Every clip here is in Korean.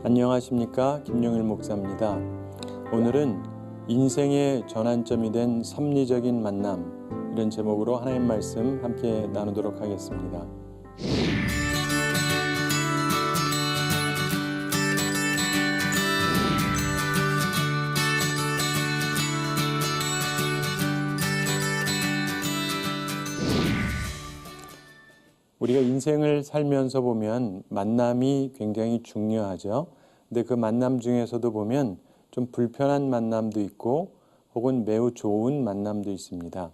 안녕하십니까, 김용일 목사입니다. 오늘은 인생의 전환점이 된 섭리적인 만남, 이런 제목으로 하나님 말씀 함께 나누도록 하겠습니다. 우리가 인생을 살면서 보면 만남이 굉장히 중요하죠. 근데 그 만남 중에서도 보면 좀 불편한 만남도 있고 혹은 매우 좋은 만남도 있습니다.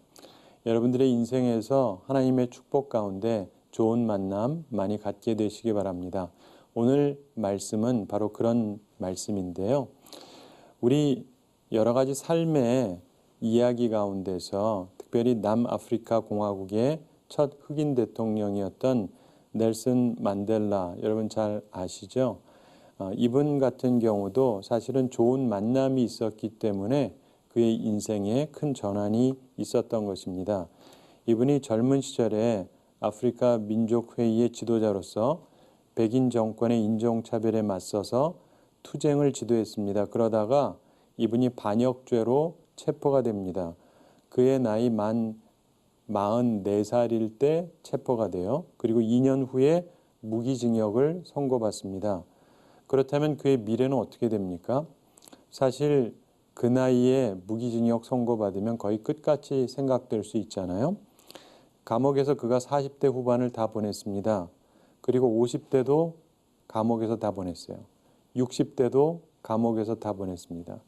여러분들의 인생에서 하나님의 축복 가운데 좋은 만남 많이 갖게 되시기 바랍니다. 오늘 말씀은 바로 그런 말씀인데요. 우리 여러 가지 삶의 이야기 가운데서 특별히 남아프리카 공화국의 첫 흑인 대통령이었던 넬슨 만델라, 여러분 잘 아시죠? 이분 같은 경우도 사실은 좋은 만남이 있었기 때문에 그의 인생에 큰 전환이 있었던 것입니다. 이분이 젊은 시절에 아프리카 민족회의의 지도자로서 백인 정권의 인종차별에 맞서서 투쟁을 지도했습니다. 그러다가 이분이 반역죄로 체포가 됩니다. 그의 나이 만 44살일 때 체포가 돼요. 그리고 2년 후에 무기징역을 선고받습니다. 그렇다면 그의 미래는 어떻게 됩니까? 사실 그 나이에 무기징역 선고받으면 거의 끝같이 생각될 수 있잖아요. 감옥에서 그가 40대 후반을 다 보냈습니다. 그리고 50대도 감옥에서 다 보냈어요. 60대도 감옥에서 다 보냈습니다.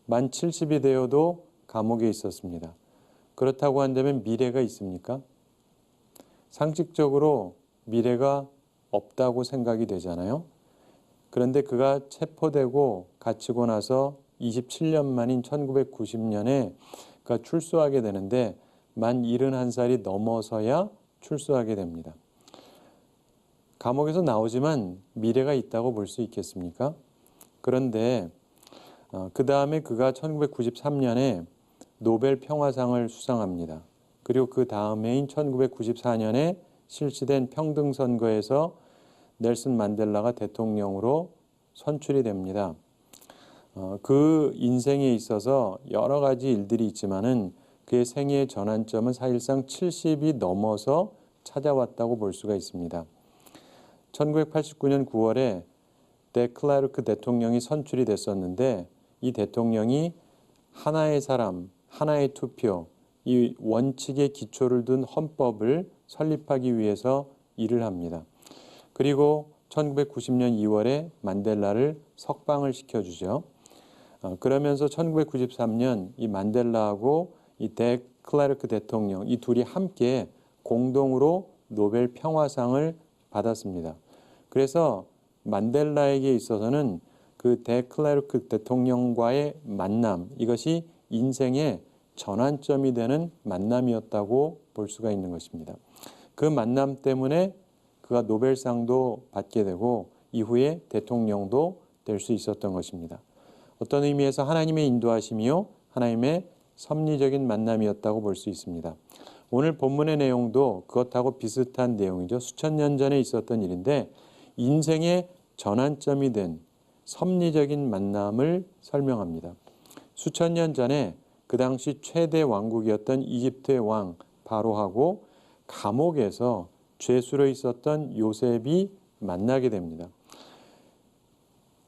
만 70이 되어도 감옥에 있었습니다. 그렇다고 한다면 미래가 있습니까? 상식적으로 미래가 없다고 생각이 되잖아요. 그런데 그가 체포되고 갇히고 나서 27년 만인 1990년에 그가 출소하게 되는데 만 71살이 넘어서야 출소하게 됩니다. 감옥에서 나오지만 미래가 있다고 볼 수 있겠습니까? 그런데 그 다음에 그가 1993년에 노벨 평화상을 수상합니다. 그리고 그 다음해인 1994년에 실시된 평등선거에서 넬슨 만델라가 대통령으로 선출이 됩니다. 그 인생에 있어서 여러 가지 일들이 있지만은 그의 생애의 전환점은 사실상 70이 넘어서 찾아왔다고 볼 수가 있습니다. 1989년 9월에 데클라르크 대통령이 선출이 됐었는데 이 대통령이 하나의 사람, 하나의 투표, 이 원칙에 기초를 둔 헌법을 설립하기 위해서 일을 합니다. 그리고 1990년 2월에 만델라를 석방을 시켜주죠. 그러면서 1993년 이 만델라하고 이 데클라르크 대통령, 이 둘이 함께 공동으로 노벨 평화상을 받았습니다. 그래서 만델라에게 있어서는 그 데클라르크 대통령과의 만남, 이것이 인생의 전환점이 되는 만남이었다고 볼 수가 있는 것입니다. 그 만남 때문에 그가 노벨상도 받게 되고 이후에 대통령도 될 수 있었던 것입니다. 어떤 의미에서 하나님의 인도하심이요, 하나님의 섭리적인 만남이었다고 볼 수 있습니다. 오늘 본문의 내용도 그것하고 비슷한 내용이죠. 수천 년 전에 있었던 일인데 인생의 전환점이 된 섭리적인 만남을 설명합니다. 수천 년 전에 그 당시 최대 왕국이었던 이집트의 왕 바로하고 감옥에서 죄수로 있었던 요셉이 만나게 됩니다.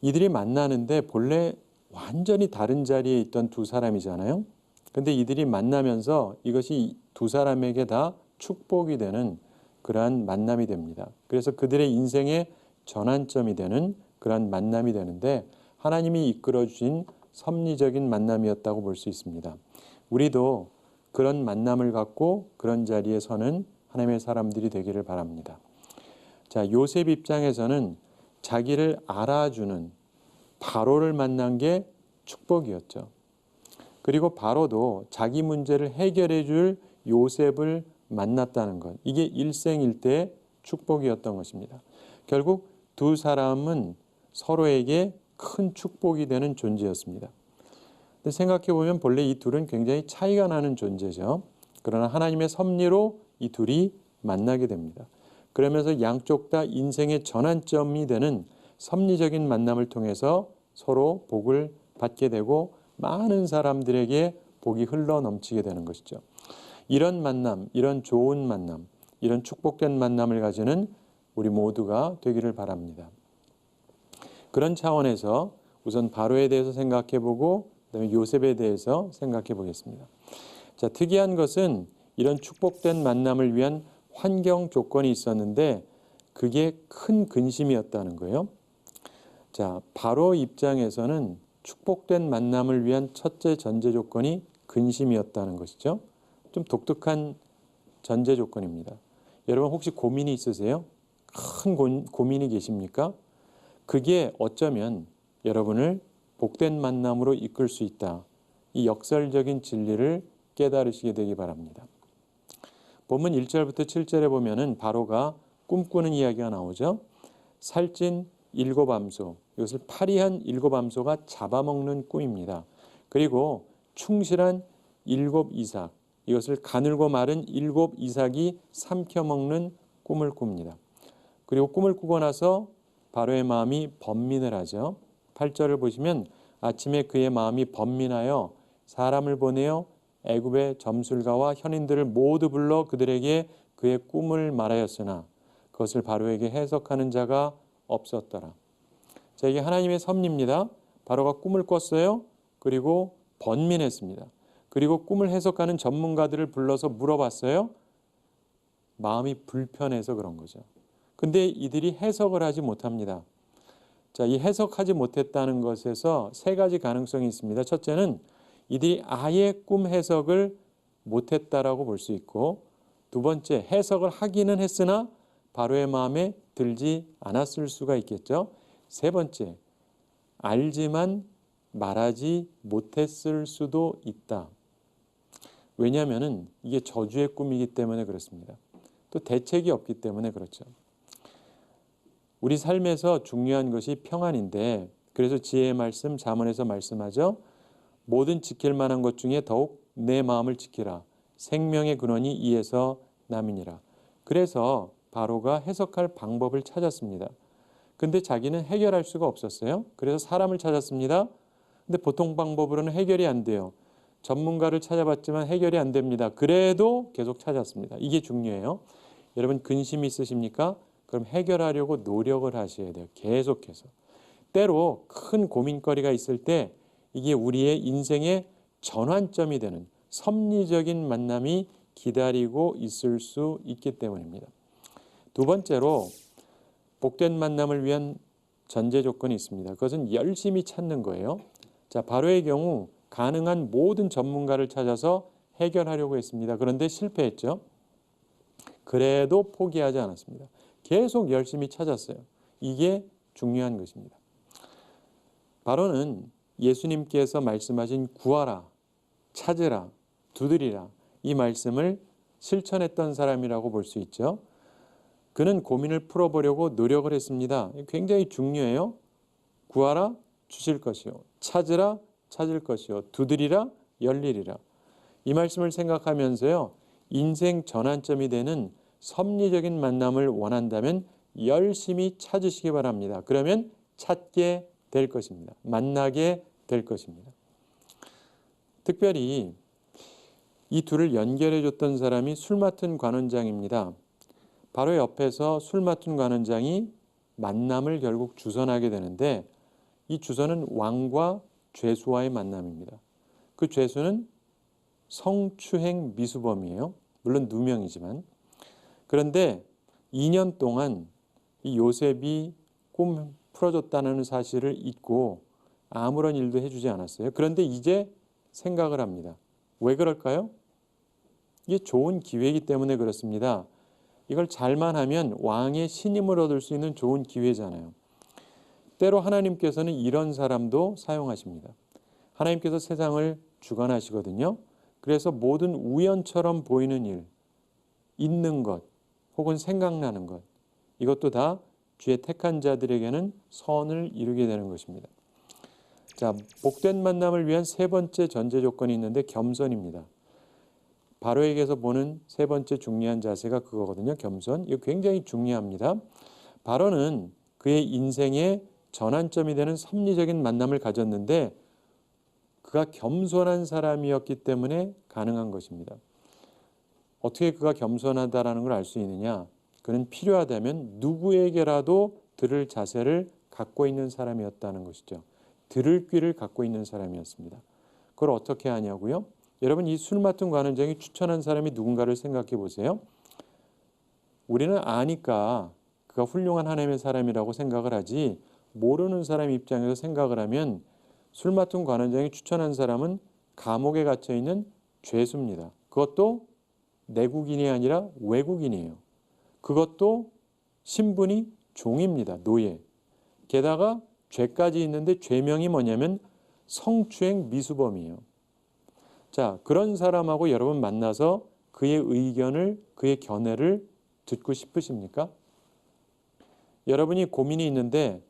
이들이 만나는데 본래 완전히 다른 자리에 있던 두 사람이잖아요. 근데 이들이 만나면서 이것이 두 사람에게 다 축복이 되는 그러한 만남이 됩니다. 그래서 그들의 인생의 전환점이 되는 그러한 만남이 되는데 하나님이 이끌어 주신 섭리적인 만남이었다고 볼 수 있습니다. 우리도 그런 만남을 갖고 그런 자리에 서는 하나님의 사람들이 되기를 바랍니다. 자, 요셉 입장에서는 자기를 알아주는 바로를 만난 게 축복이었죠. 그리고 바로도 자기 문제를 해결해 줄 요셉을 만났다는 것, 이게 일생일대의 축복이었던 것입니다. 결국 두 사람은 서로에게 큰 축복이 되는 존재였습니다. 근데 생각해 보면 본래 이 둘은 굉장히 차이가 나는 존재죠. 그러나 하나님의 섭리로 이 둘이 만나게 됩니다. 그러면서 양쪽 다 인생의 전환점이 되는 섭리적인 만남을 통해서 서로 복을 받게 되고 많은 사람들에게 복이 흘러 넘치게 되는 것이죠. 이런 만남, 이런 좋은 만남, 이런 축복된 만남을 가지는 우리 모두가 되기를 바랍니다. 그런 차원에서 우선 바로에 대해서 생각해보고 그다음에 요셉에 대해서 생각해 보겠습니다. 자, 특이한 것은 이런 축복된 만남을 위한 환경 조건이 있었는데 그게 큰 근심이었다는 거예요. 자, 바로 입장에서는 축복된 만남을 위한 첫째 전제 조건이 근심이었다는 것이죠. 좀 독특한 전제 조건입니다. 여러분 혹시 고민이 있으세요? 큰 고민이 계십니까? 그게 어쩌면 여러분을 복된 만남으로 이끌 수 있다. 이 역설적인 진리를 깨달으시게 되기 바랍니다. 본문 1절부터 7절에 보면은 바로가 꿈꾸는 이야기가 나오죠. 살찐 7암소, 이것을 파리한 7암소가 잡아먹는 꿈입니다. 그리고 충실한 7이삭, 이것을 가늘고 마른 7이삭이 삼켜먹는 꿈을 꿉니다. 그리고 꿈을 꾸고 나서 바로의 마음이 번민을 하죠. 8절을 보시면 아침에 그의 마음이 번민하여 사람을 보내어 애굽의 점술가와 현인들을 모두 불러 그들에게 그의 꿈을 말하였으나 그것을 바로에게 해석하는 자가 없었더라. 자, 이게 하나님의 섭리입니다. 바로가 꿈을 꿨어요. 그리고 번민했습니다. 그리고 꿈을 해석하는 전문가들을 불러서 물어봤어요. 마음이 불편해서 그런 거죠. 근데 이들이 해석을 하지 못합니다. 자, 이 해석하지 못했다는 것에서 세 가지 가능성이 있습니다. 첫째는 이들이 아예 꿈 해석을 못했다라고 볼 수 있고, 두 번째, 해석을 하기는 했으나 바로의 마음에 들지 않았을 수가 있겠죠. 세 번째, 알지만 말하지 못했을 수도 있다. 왜냐하면 이게 저주의 꿈이기 때문에 그렇습니다. 또 대책이 없기 때문에 그렇죠. 우리 삶에서 중요한 것이 평안인데, 그래서 지혜의 말씀 잠언에서 말씀하죠. 모든 지킬 만한 것 중에 더욱 내 마음을 지키라. 생명의 근원이 이에서 남이니라. 그래서 바로가 해석할 방법을 찾았습니다. 근데 자기는 해결할 수가 없었어요. 그래서 사람을 찾았습니다. 근데 보통 방법으로는 해결이 안 돼요. 전문가를 찾아봤지만 해결이 안 됩니다. 그래도 계속 찾았습니다. 이게 중요해요. 여러분 근심이 있으십니까? 그럼 해결하려고 노력을 하셔야 돼요. 계속해서. 때로 큰 고민거리가 있을 때 이게 우리의 인생의 전환점이 되는 섭리적인 만남이 기다리고 있을 수 있기 때문입니다. 두 번째로 복된 만남을 위한 전제 조건이 있습니다. 그것은 열심히 찾는 거예요. 자, 바로의 경우 가능한 모든 전문가를 찾아서 해결하려고 했습니다. 그런데 실패했죠. 그래도 포기하지 않았습니다. 계속 열심히 찾았어요. 이게 중요한 것입니다. 바로는 예수님께서 말씀하신 구하라, 찾으라, 두드리라 이 말씀을 실천했던 사람이라고 볼 수 있죠. 그는 고민을 풀어보려고 노력을 했습니다. 굉장히 중요해요. 구하라, 주실 것이요. 찾으라, 찾을 것이요. 두드리라, 열리리라. 이 말씀을 생각하면서요. 인생 전환점이 되는 섭리적인 만남을 원한다면 열심히 찾으시기 바랍니다. 그러면 찾게 될 것입니다. 만나게 될 것입니다. 특별히 이 둘을 연결해 줬던 사람이 술 맡은 관원장입니다. 바로 옆에서 술 맡은 관원장이 만남을 결국 주선하게 되는데 이 주선은 왕과 죄수와의 만남입니다. 그 죄수는 성추행 미수범이에요. 물론 누명이지만. 그런데 2년 동안 이 요셉이 꿈 풀어줬다는 사실을 잊고 아무런 일도 해주지 않았어요. 그런데 이제 생각을 합니다. 왜 그럴까요? 이게 좋은 기회이기 때문에 그렇습니다. 이걸 잘만 하면 왕의 신임을 얻을 수 있는 좋은 기회잖아요. 때로 하나님께서는 이런 사람도 사용하십니다. 하나님께서 세상을 주관하시거든요. 그래서 모든 우연처럼 보이는 일, 있는 것, 혹은 생각나는 것, 이것도 다 주의 택한 자들에게는 선을 이루게 되는 것입니다. 자, 복된 만남을 위한 세 번째 전제 조건이 있는데 겸손입니다. 바로에게서 보는 세 번째 중요한 자세가 그거거든요. 겸손. 이거 굉장히 중요합니다. 바로는 그의 인생의 전환점이 되는 섭리적인 만남을 가졌는데 그가 겸손한 사람이었기 때문에 가능한 것입니다. 어떻게 그가 겸손하다라는 걸 알 수 있느냐? 그는 필요하다면 누구에게라도 들을 자세를 갖고 있는 사람이었다는 것이죠. 들을 귀를 갖고 있는 사람이었습니다. 그걸 어떻게 하냐고요? 여러분, 이 술 맡은 관원장이 추천한 사람이 누군가를 생각해 보세요. 우리는 아니까 그가 훌륭한 하나님의 사람이라고 생각을 하지, 모르는 사람 입장에서 생각을 하면 술 맡은 관원장이 추천한 사람은 감옥에 갇혀 있는 죄수입니다. 그것도 내국인이 아니라 외국인이에요. 그것도 신분이 종입니다. 노예. 게다가 죄까지 있는데 죄명이 뭐냐면 성추행 미수범이에요. 자, 그런 사람하고 여러분 만나서 그의 의견을, 그의 견해를 듣고 싶으십니까? 여러분이 고민이 있는데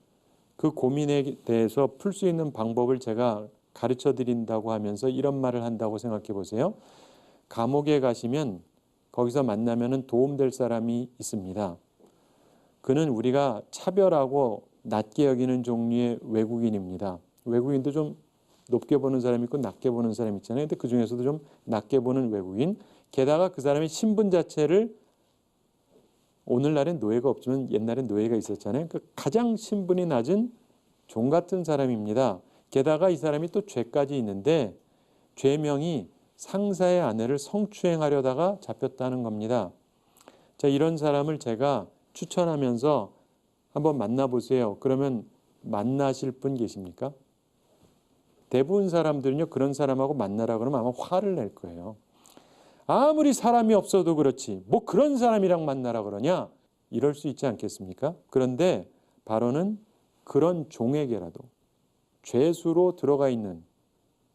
그 고민에 대해서 풀 수 있는 방법을 제가 가르쳐 드린다고 하면서 이런 말을 한다고 생각해 보세요. 감옥에 가시면 거기서 만나면 도움될 사람이 있습니다. 그는 우리가 차별하고 낮게 여기는 종류의 외국인입니다. 외국인도 좀 높게 보는 사람이 있고 낮게 보는 사람이 있잖아요. 근데 그 중에서도 좀 낮게 보는 외국인. 게다가 그 사람의 신분 자체를, 오늘날엔 노예가 없지만 옛날엔 노예가 있었잖아요. 그 가장 신분이 낮은 종 같은 사람입니다. 게다가 이 사람이 또 죄까지 있는데 죄명이 상사의 아내를 성추행하려다가 잡혔다는 겁니다. 자, 이런 사람을 제가 추천하면서 한번 만나보세요. 그러면 만나실 분 계십니까? 대부분 사람들은요, 그런 사람하고 만나라 그러면 아마 화를 낼 거예요. 아무리 사람이 없어도 그렇지 뭐 그런 사람이랑 만나라 그러냐? 이럴 수 있지 않겠습니까? 그런데 바로는 그런 종에게라도, 죄수로 들어가 있는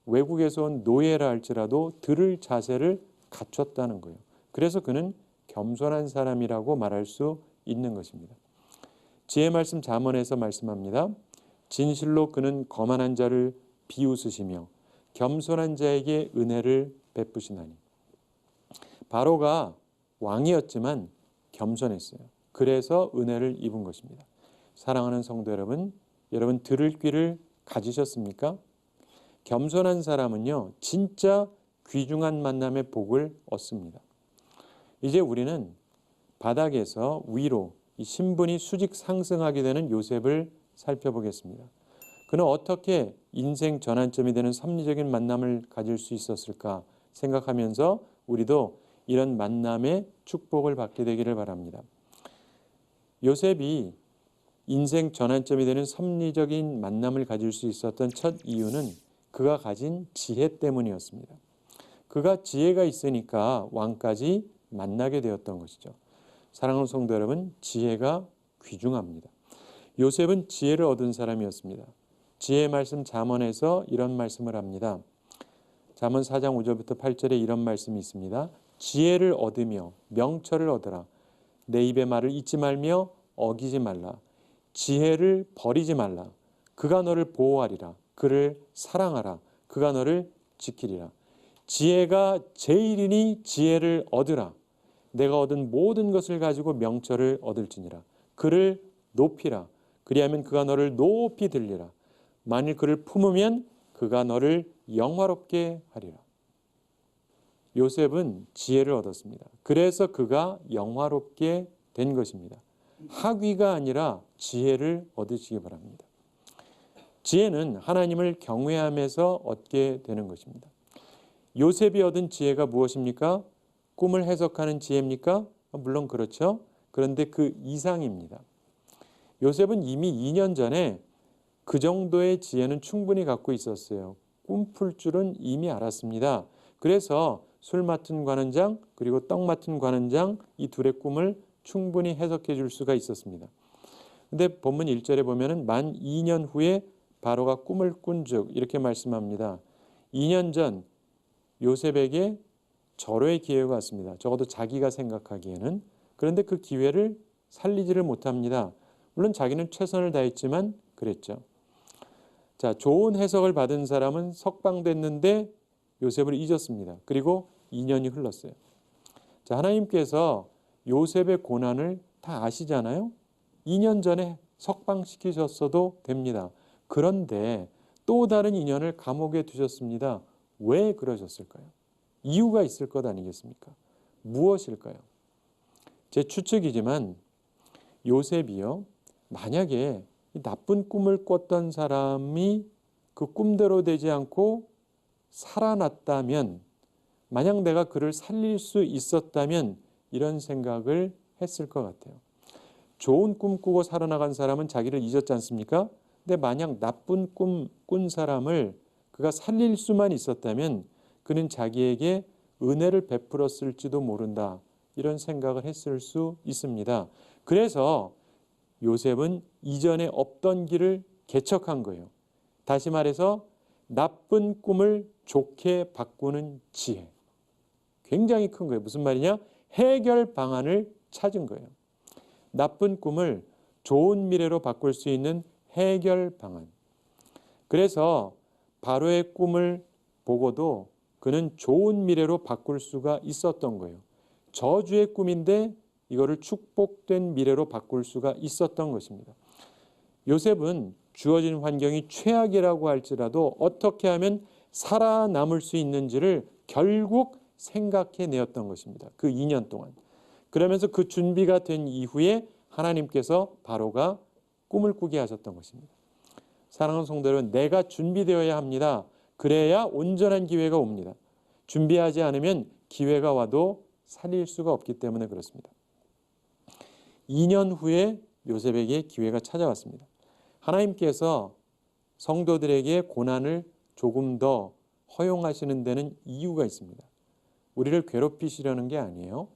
외국에서 온 노예라 할지라도 들을 자세를 갖췄다는 거예요. 그래서 그는 겸손한 사람이라고 말할 수 있는 것입니다. 지혜 말씀 잠언에서 말씀합니다. 진실로 그는 거만한 자를 비웃으시며 겸손한 자에게 은혜를 베푸시나니. 바로가 왕이었지만 겸손했어요. 그래서 은혜를 입은 것입니다. 사랑하는 성도 여러분, 여러분 들을 귀를 가지셨습니까? 겸손한 사람은요, 진짜 귀중한 만남의 복을 얻습니다. 이제 우리는 바닥에서 위로 이 신분이 수직 상승하게 되는 요셉을 살펴보겠습니다. 그는 어떻게 인생 전환점이 되는 섭리적인 만남을 가질 수 있었을까 생각하면서 우리도 이런 만남의 축복을 받게 되기를 바랍니다. 요셉이 인생 전환점이 되는 섭리적인 만남을 가질 수 있었던 첫 이유는 그가 가진 지혜 때문이었습니다. 그가 지혜가 있으니까 왕까지 만나게 되었던 것이죠. 사랑하는 성도 여러분, 지혜가 귀중합니다. 요셉은 지혜를 얻은 사람이었습니다. 지혜의 말씀 잠언에서 이런 말씀을 합니다. 잠언 4장 5절부터 8절에 이런 말씀이 있습니다. 지혜를 얻으며 명철을 얻으라. 내 입의 말을 잊지 말며 어기지 말라. 지혜를 버리지 말라. 그가 너를 보호하리라. 그를 사랑하라. 그가 너를 지키리라. 지혜가 제일이니 지혜를 얻으라. 내가 얻은 모든 것을 가지고 명철을 얻을지니라. 그를 높이라. 그리하면 그가 너를 높이 들리라. 만일 그를 품으면 그가 너를 영화롭게 하리라. 요셉은 지혜를 얻었습니다. 그래서 그가 영화롭게 된 것입니다. 학위가 아니라 지혜를 얻으시기 바랍니다. 지혜는 하나님을 경외함에서 얻게 되는 것입니다. 요셉이 얻은 지혜가 무엇입니까? 꿈을 해석하는 지혜입니까? 물론 그렇죠. 그런데 그 이상입니다. 요셉은 이미 2년 전에 그 정도의 지혜는 충분히 갖고 있었어요. 꿈풀 줄은 이미 알았습니다. 그래서 술 맡은 관원장 그리고 떡 맡은 관원장 이 둘의 꿈을 충분히 해석해 줄 수가 있었습니다. 근데 본문 1절에 보면은 만 2년 후에 바로가 꿈을 꾼즉 이렇게 말씀합니다. 2년 전 요셉에게 절호의 기회가 왔습니다. 적어도 자기가 생각하기에는. 그런데 그 기회를 살리지를 못합니다. 물론 자기는 최선을 다했지만 그랬죠. 자, 좋은 해석을 받은 사람은 석방됐는데 요셉을 잊었습니다. 그리고 2년이 흘렀어요. 자, 하나님께서 요셉의 고난을 다 아시잖아요. 2년 전에 석방시키셨어도 됩니다. 그런데 또 다른 인연을 감옥에 두셨습니다. 왜 그러셨을까요? 이유가 있을 것 아니겠습니까? 무엇일까요? 제 추측이지만 요셉이요, 만약에 나쁜 꿈을 꿨던 사람이 그 꿈대로 되지 않고 살아났다면, 만약 내가 그를 살릴 수 있었다면 이런 생각을 했을 것 같아요. 좋은 꿈 꾸고 살아나간 사람은 자기를 잊었지 않습니까? 근데 만약 나쁜 꿈 꾼 사람을 그가 살릴 수만 있었다면 그는 자기에게 은혜를 베풀었을지도 모른다. 이런 생각을 했을 수 있습니다. 그래서 요셉은 이전에 없던 길을 개척한 거예요. 다시 말해서 나쁜 꿈을 좋게 바꾸는 지혜. 굉장히 큰 거예요. 무슨 말이냐? 해결 방안을 찾은 거예요. 나쁜 꿈을 좋은 미래로 바꿀 수 있는 해결 방안. 그래서 바로의 꿈을 보고도 그는 좋은 미래로 바꿀 수가 있었던 거예요. 저주의 꿈인데 이거를 축복된 미래로 바꿀 수가 있었던 것입니다. 요셉은 주어진 환경이 최악이라고 할지라도 어떻게 하면 살아남을 수 있는지를 결국 생각해내었던 것입니다. 그 2년 동안. 그러면서 그 준비가 된 이후에 하나님께서 바로가 꿈을 꾸게 하셨던 것입니다. 사랑하는 성도 여러분, 내가 준비되어야 합니다. 그래야 온전한 기회가 옵니다. 준비하지 않으면 기회가 와도 살릴 수가 없기 때문에 그렇습니다. 2년 후에 요셉에게 기회가 찾아왔습니다. 하나님께서 성도들에게 고난을 조금 더 허용하시는 데는 이유가 있습니다. 우리를 괴롭히시려는 게 아니에요.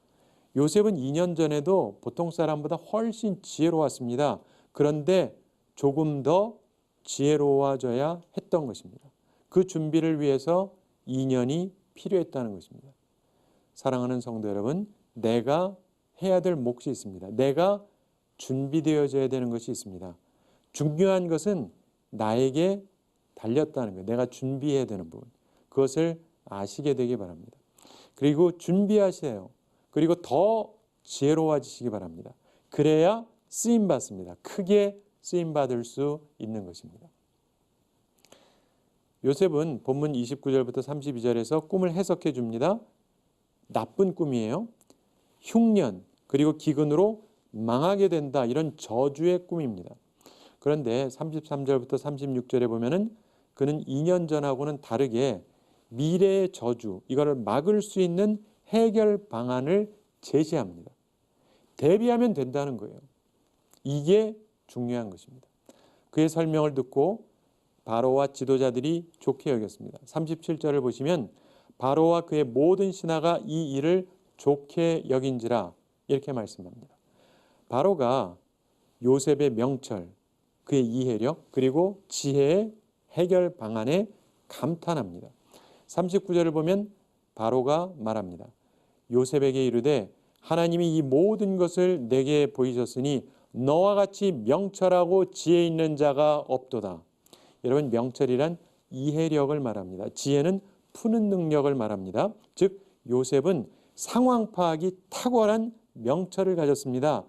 요셉은 2년 전에도 보통 사람보다 훨씬 지혜로웠습니다. 그런데 조금 더 지혜로워져야 했던 것입니다. 그 준비를 위해서 2년이 필요했다는 것입니다. 사랑하는 성도 여러분, 내가 해야 될 몫이 있습니다. 내가 준비되어져야 되는 것이 있습니다. 중요한 것은 나에게 달렸다는 거예요. 내가 준비해야 되는 부분. 그것을 아시게 되기 바랍니다. 그리고 준비하세요. 그리고 더 지혜로워지시기 바랍니다. 그래야 쓰임받습니다. 크게 쓰임받을 수 있는 것입니다. 요셉은 본문 29절부터 32절에서 꿈을 해석해 줍니다. 나쁜 꿈이에요. 흉년 그리고 기근으로 망하게 된다. 이런 저주의 꿈입니다. 그런데 33절부터 36절에 보면은 그는 2년 전하고는 다르게 미래의 저주, 이거를 막을 수 있는 해결 방안을 제시합니다. 대비하면 된다는 거예요. 이게 중요한 것입니다. 그의 설명을 듣고 바로와 지도자들이 좋게 여겼습니다. 37절을 보시면 바로와 그의 모든 신하가 이 일을 좋게 여긴지라 이렇게 말씀합니다. 바로가 요셉의 명철, 그의 이해력 그리고 지혜의 해결 방안에 감탄합니다. 39절을 보면 바로가 말합니다. 요셉에게 이르되 하나님이 이 모든 것을 내게 보이셨으니 너와 같이 명철하고 지혜 있는 자가 없도다. 여러분, 명철이란 이해력을 말합니다. 지혜는 푸는 능력을 말합니다. 즉 요셉은 상황 파악이 탁월한 명철을 가졌습니다.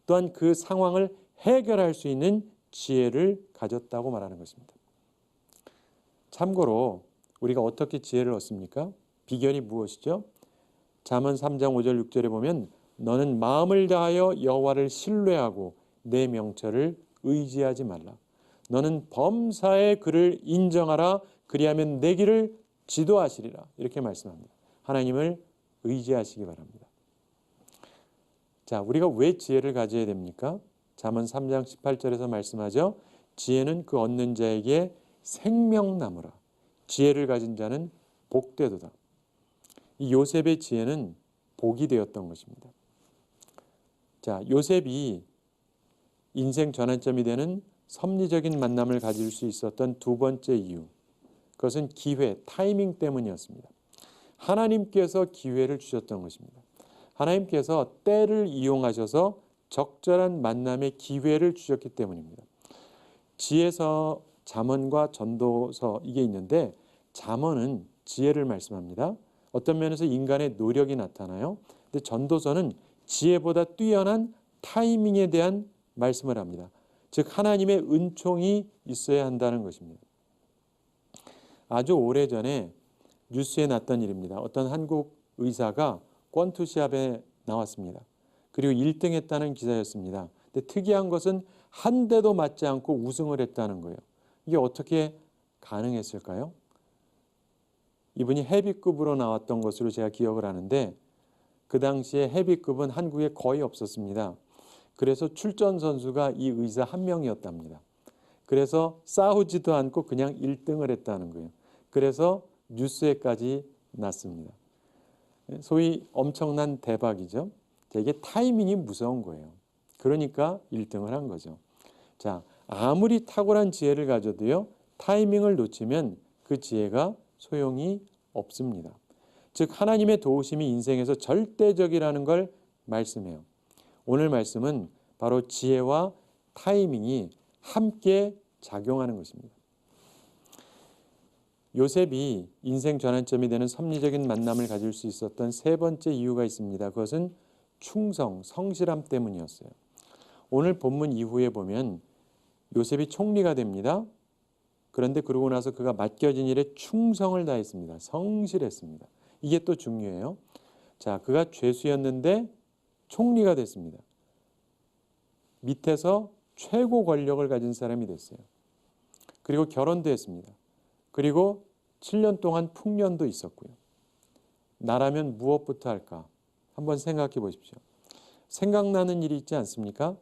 또한 그 상황을 해결할 수 있는 지혜를 가졌다고 말하는 것입니다. 참고로 우리가 어떻게 지혜를 얻습니까? 비결이 무엇이죠? 잠언 3장 5절 6절에 보면 너는 마음을 다하여 여호와를 신뢰하고 내 명철을 의지하지 말라. 너는 범사의 그를 인정하라. 그리하면 내 길을 지도하시리라. 이렇게 말씀합니다. 하나님을 의지하시기 바랍니다. 자, 우리가 왜 지혜를 가져야 됩니까? 잠언 3장 18절에서 말씀하죠. 지혜는 그 얻는 자에게 생명나무라. 지혜를 가진 자는 복되도다. 이 요셉의 지혜는 복이 되었던 것입니다. 자, 요셉이 인생 전환점이 되는 섭리적인 만남을 가질 수 있었던 두 번째 이유, 그것은 기회, 타이밍 때문이었습니다. 하나님께서 기회를 주셨던 것입니다. 하나님께서 때를 이용하셔서 적절한 만남의 기회를 주셨기 때문입니다. 지혜서, 잠언과 전도서 이게 있는데 잠언은 지혜를 말씀합니다. 어떤 면에서 인간의 노력이 나타나요. 근데 전도서는 지혜보다 뛰어난 타이밍에 대한 말씀을 합니다. 즉 하나님의 은총이 있어야 한다는 것입니다. 아주 오래전에 뉴스에 났던 일입니다. 어떤 한국 의사가 권투 시합에 나왔습니다. 그리고 1등 했다는 기사였습니다. 근데 특이한 것은 한 대도 맞지 않고 우승을 했다는 거예요. 이게 어떻게 가능했을까요? 이분이 헤비급으로 나왔던 것으로 제가 기억을 하는데 그 당시에 헤비급은 한국에 거의 없었습니다. 그래서 출전 선수가 이 의사 한 명이었답니다. 그래서 싸우지도 않고 그냥 1등을 했다는 거예요. 그래서 뉴스에까지 났습니다. 소위 엄청난 대박이죠. 되게 타이밍이 무서운 거예요. 그러니까 1등을 한 거죠. 자, 아무리 탁월한 지혜를 가져도요, 타이밍을 놓치면 그 지혜가 소용이 없습니다. 즉 하나님의 도우심이 인생에서 절대적이라는 걸 말씀해요. 오늘 말씀은 바로 지혜와 타이밍이 함께 작용하는 것입니다. 요셉이 인생 전환점이 되는 섭리적인 만남을 가질 수 있었던 세 번째 이유가 있습니다. 그것은 충성, 성실함 때문이었어요. 오늘 본문 이후에 보면 요셉이 총리가 됩니다. 그런데 그러고 나서 그가 맡겨진 일에 충성을 다했습니다. 성실했습니다. 이게 또 중요해요. 자, 그가 죄수였는데 총리가 됐습니다. 밑에서 최고 권력을 가진 사람이 됐어요. 그리고 결혼도 했습니다. 그리고 7년 동안 풍년도 있었고요. 나라면 무엇부터 할까? 한번 생각해 보십시오. 생각나는 일이 있지 않습니까?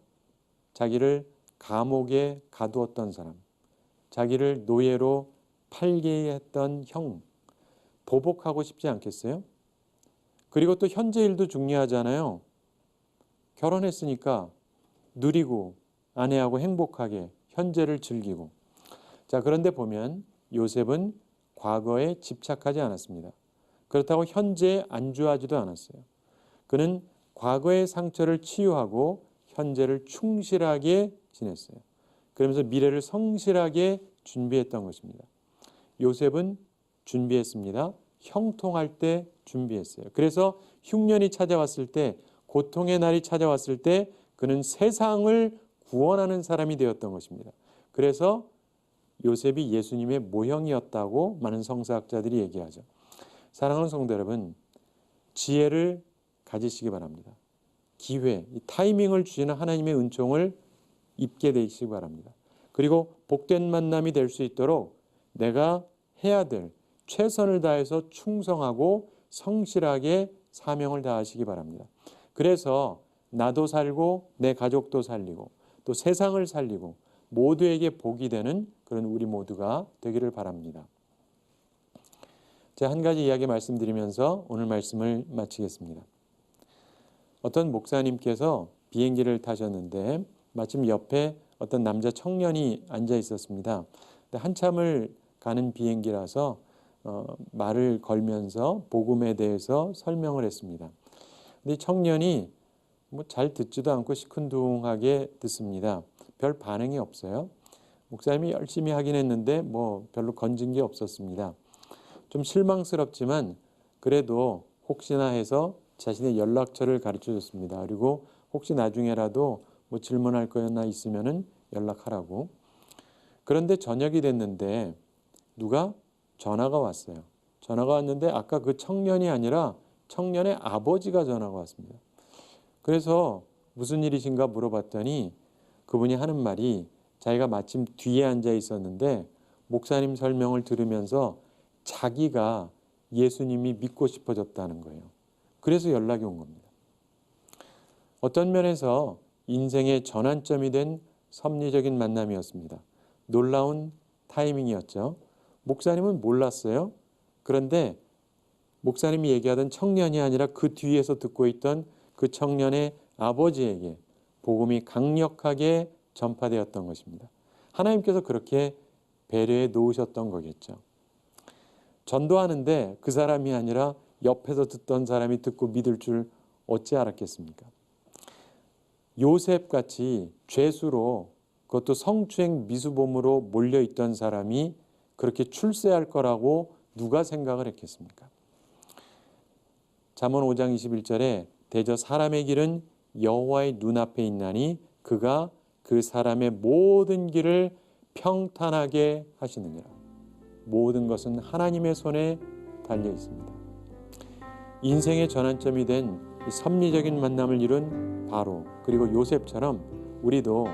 자기를 감옥에 가두었던 사람, 자기를 노예로 팔게 했던 형, 보복하고 싶지 않겠어요? 그리고 또 현재 일도 중요하잖아요. 결혼했으니까 누리고 아내하고 행복하게 현재를 즐기고. 자, 그런데 보면 요셉은 과거에 집착하지 않았습니다. 그렇다고 현재에 안주하지도 않았어요. 그는 과거의 상처를 치유하고 현재를 충실하게 지냈어요. 그러면서 미래를 성실하게 준비했던 것입니다. 요셉은 준비했습니다. 형통할 때 준비했어요. 그래서 흉년이 찾아왔을 때, 고통의 날이 찾아왔을 때 그는 세상을 구원하는 사람이 되었던 것입니다. 그래서 요셉이 예수님의 모형이었다고 많은 성서학자들이 얘기하죠. 사랑하는 성도 여러분, 지혜를 가지시기 바랍니다. 기회, 이 타이밍을 주시는 하나님의 은총을 입게 되시기 바랍니다. 그리고 복된 만남이 될 수 있도록 내가 해야 될 최선을 다해서 충성하고 성실하게 사명을 다하시기 바랍니다. 그래서 나도 살고 내 가족도 살리고 또 세상을 살리고 모두에게 복이 되는 그런 우리 모두가 되기를 바랍니다. 제가 한 가지 이야기 말씀드리면서 오늘 말씀을 마치겠습니다. 어떤 목사님께서 비행기를 타셨는데 마침 옆에 어떤 남자 청년이 앉아 있었습니다. 한참을 가는 비행기라서 말을 걸면서 복음에 대해서 설명을 했습니다. 근데 청년이 잘 듣지도 않고 시큰둥하게 듣습니다. 별 반응이 없어요. 목사님이 열심히 하긴 했는데 별로 건진 게 없었습니다. 좀 실망스럽지만 그래도 혹시나 해서 자신의 연락처를 가르쳐 줬습니다. 그리고 혹시 나중에라도 질문할 거나 있으면은 연락하라고. 그런데 저녁이 됐는데 누가 전화가 왔어요. 전화가 왔는데 아까 그 청년이 아니라 청년의 아버지가 전화가 왔습니다. 그래서 무슨 일이신가 물어봤더니 그분이 하는 말이 자기가 마침 뒤에 앉아 있었는데 목사님 설명을 들으면서 자기가 예수님이 믿고 싶어졌다는 거예요. 그래서 연락이 온 겁니다. 어떤 면에서 인생의 전환점이 된 섭리적인 만남이었습니다. 놀라운 타이밍이었죠. 목사님은 몰랐어요. 그런데 목사님이 얘기하던 청년이 아니라 그 뒤에서 듣고 있던 그 청년의 아버지에게 복음이 강력하게 전파되었던 것입니다. 하나님께서 그렇게 배려해 놓으셨던 거겠죠. 전도하는데 그 사람이 아니라 옆에서 듣던 사람이 듣고 믿을 줄 어찌 알았겠습니까? 요셉같이 죄수로 그것도 성추행 미수범으로 몰려있던 사람이 그렇게 출세할 거라고 누가 생각을 했겠습니까? 잠언 5장 21절에 대저 사람의 길은 여호와의 눈앞에 있나니 그가 그 사람의 모든 길을 평탄하게 하시느니라. 모든 것은 하나님의 손에 달려 있습니다. 인생의 전환점이 된 섭리적인 만남을 이룬 바로 그리고 요셉처럼 우리도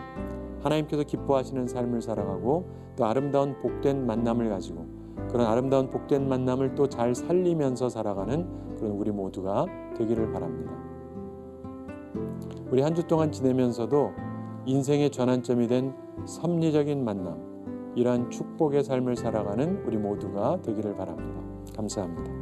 하나님께서 기뻐하시는 삶을 살아가고 또 아름다운 복된 만남을 가지고 그런 아름다운 복된 만남을 또 잘 살리면서 살아가는 그런 우리 모두가 되기를 바랍니다. 우리 한 주 동안 지내면서도 인생의 전환점이 된 섭리적인 만남, 이러한 축복의 삶을 살아가는 우리 모두가 되기를 바랍니다. 감사합니다.